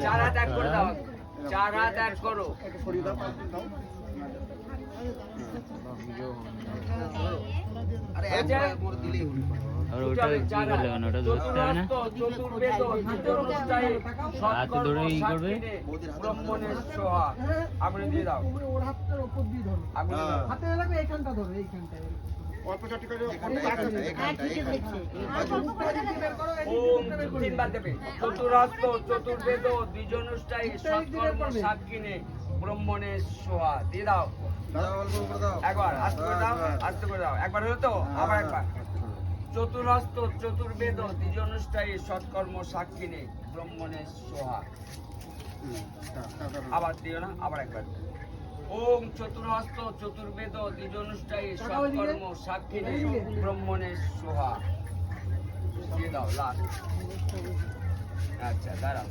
চার হাত এক করে দাও, চার হাত এক করো। আর ওটা কি করলে কেন? ওটা ধরতে হবে না? হাতে ধরে ই করবে। ব্রহ্মণের সোহা। আগুনে দিয়ে দাও। ওর হাতটার উপর দিয়ে ধরো। আগুনে দাও। হাতে লাগবে এইখানটা ধরো, এইখানটা। ওম তিনবার দেবে। চতুরাস্ত চতুর্বেদ দ্বিজনুষ্ঠায়ী সৎকর্ম সাক্ষিণে ব্রহ্মণের সোহা। দিয়ে দাও একবার, আস্তে করে দাও, আস্তে করে দাও। একবার হলো তো, আবার একবার। চতুরাস্ত চতুর্বেদ দ্বিজনুষ্ঠায়ী সৎকর্ম সাক্ষিণে ব্রহ্মণের সোহা। আবার দিও না, আবার একবার। ওম চতুর্হস্ত চতুর্বেদ দ্বিজনুষ্ঠায়ী সৎকর্ম সাক্ষিণে ব্রহ্মণের সোহা। দিয়ে দাও লাস্ট। আচ্ছা দাঁড়াও।